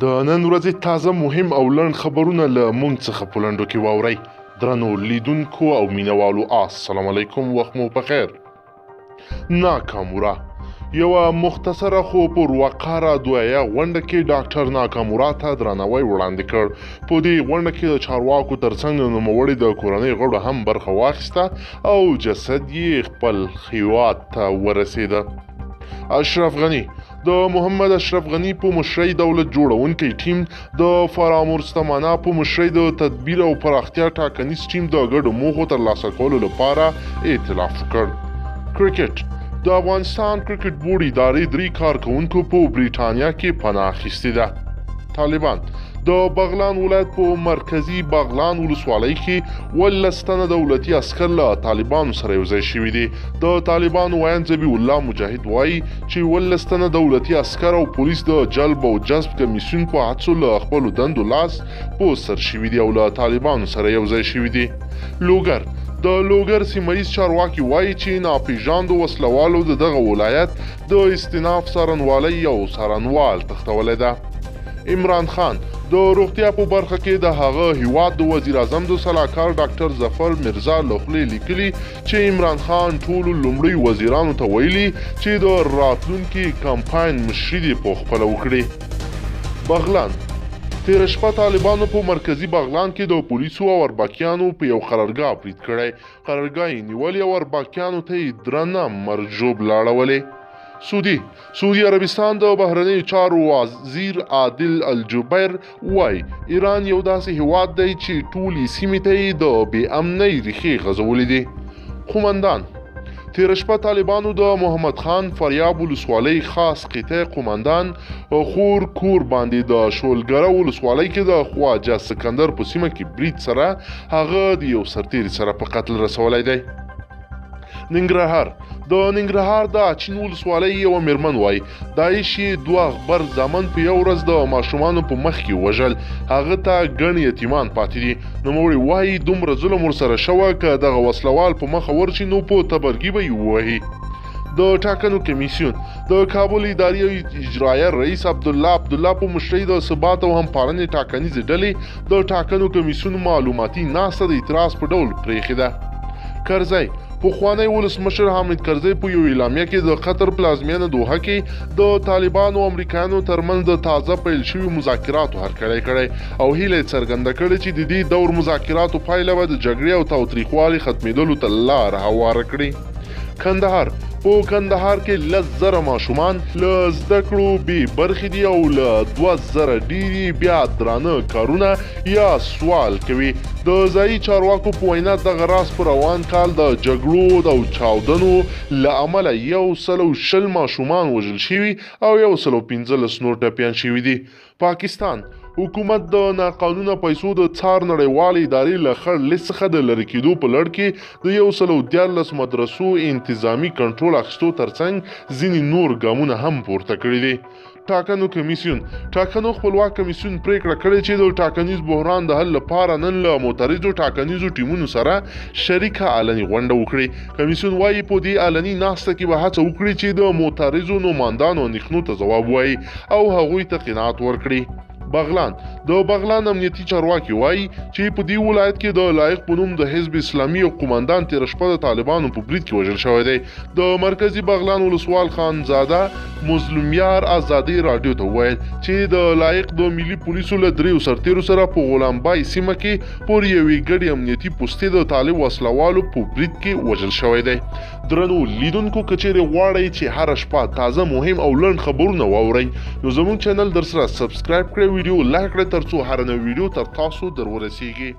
د نن ورځې تازه مهم او لنډ خبرونه له موږ څخه په لنډو کې واورئ. درنو لیدونکو او مینوالو السلام علیکم، وخت مو پخیر. ناکامورا یوه مختصره خو پر وقاره دویه غونډه کې ډاکټر ناکامورا ته درناوی وړاندې کړ. په دې غونډه کې د چارواکو ترڅنګ نوموړي د کورنۍ غړو هم برخه واخیسته او جسد یې خپل هیواد ته ورسېده. اشرف غنی د محمد اشرف غنی په مشرۍ دولت جوړونکی ټیم د فرامرستمانه په مشرۍ د تدبیر او پراختیا ټاکنیز ټیم د ګډو موخو ترلاسه کولو لپاره ائتلاف وکړ. کرکټ د افغانستان کرکټ بورډ ادارې 3 کارکوونکو په بریټانیا کې پناه اخیستې ده. طالبان د بغلان ولایت په مرکزی بغلان ولسوالۍ کې 18 تنه دولتي عسکر له طالبانو سره یوځای شوي دي. د طالبانو وایند ذبیح الله مجاهد وایي چې 18 تنه دولتي عسکر او پولیس د جلب او جذب کمیسیون په هڅو له خپلو دندو لاس په سر شوي دي او له طالبانو سره یوځای شوي دي. لوګر د لوګر سیمهیز چارواکي وایي چې ناپېژاندو وسلوالو د دغه ولایت د استیناف څارنوالۍ یو څارنوال تښتولی ده. عمران خان د روغتیا په برخه کې د هغه هیواد د وزیر اعظم د سلاکار ډاکټر ظفر مرزا له خولې لیکلي چې عمران خان ټولو لومړي وزیرانو ته ویلي چې د راتلونکي کمپاین مشري دې په خپله وکړي. بغلان تېره شپه طالبانو په مرکزي بغلان کې د پولیسو او اربکیانو په یو قرارګاه برید کړی. قرارګاه یې نیولې او اربکیانو ته یې درنه مرجوب لاړولې. سعودي عربستان د بهرنیو چارو وزیر عادل الجبیر وایي ایران یو داسې هیواد دی چې ټولې سیمې ته یې د بې امنۍ ریښې غځولې دي. قومندان تېره شپه طالبانو د محمد خان فریاب ولسوالۍ خاص قطعه قومندان خور کور باندې د شولګره ولسوالۍ کې د خواجه سکندر په سیمه کې برید سره هغه د یو سرتیري سره په قتل رسولی دی. ننګرهار د اچین ولسوالۍ یوه میرمن وایي داعش یې 2 اخبار زامن په یو ورځ د ماشومانو په مخ کې وژل، هغه ته ګڼ یتیمان پاتې دي. نوموړي وایي دومره ظلم ورسره شوه که دغه وسلوال په مخه ورشي نو په تبرګي به یې ووهي. د ټاکنو کمیسیون د کابل اداري اجرایه رئیس عبدالله په مشرۍ د ثبات او همپالنې ټاکنیزې ډلې د ټاکنو کمیسیون معلوماتي ناسته د اعتراض په ډول پرېښې ده. کرزی پخوانی ولسمشر حامد کرزی په یو اعلامیه کې د قطر پلازمینه دوحه کې د طالبانو او امریکایانو ترمنځ د تازه پیل شوي مذاکراتو هرکلی کړی او هیله یې څرګنده کړې چې د دې دور مذاکراتو پایله به د جګړې او تاوتریخوالي ختمېدلو ته لار هواره کړي. په کندهار کې 10,000 ماشومان له زده کړو بې برخې دي او له 2,000 ډېرې بیا درانه کارونه یا سوال کوي. د ځایي چارواکو په وینا دغه راز په روان کال د جګړو او چاودنو له امله 120 ماشومان وژل شوي او 115 نور ټپیان شوي دي. پاکستان حکومت د ناقانونه پیسو د څار نړیوالې ادارې له خړ لیست څخه د لرې کېدو په لړ کې د 114 مدرسو انتظامي کنټرول اخیستو ترڅنګ ځینې نور ګامونه هم پورته کړي دي. ټاکنو خپلواک کمیسیون پریکړه کړې چې د ټاکنیز بحران د حل لپاره نن له معترضو ټاکنیزو ټیمونو سره شریکه علني غونډه وکړي. کمیسیون وایي په دې علني ناسته کې به هڅه وکړي چې د معترضو نوماندانو اندېښنو ته ځواب ووایي او هغوی ته قناعت ورکړي. د بغلان امنیتي چارواکي وایي چې په دې ولایت کې د لایق په نوم د حزب اسلامي او قومندان تېره شپه د طالبانو په برید کې وژل شوی دی. د مرکزي بغلان ولسوال خانزاده مظلومیار ازادي راډیو ته وویل چې د لایق د ملي پولیسو له 3 سرتیرو سره په غلامبای سیمه کې پر یوې ګډې امنیتي پوستې د طالب وسلوالو په برید کې وژل شوی دی. درنو لیدونکو که چیرې غواړئ چې هره شپه تازه مهم او لنډ خبرونه واورئ نو زموږ چینل در سره سبسکرایب کړئ، ویډیو لایک کړئ ترڅو هر نوی ویډیو تر تاسو در ورسیږي.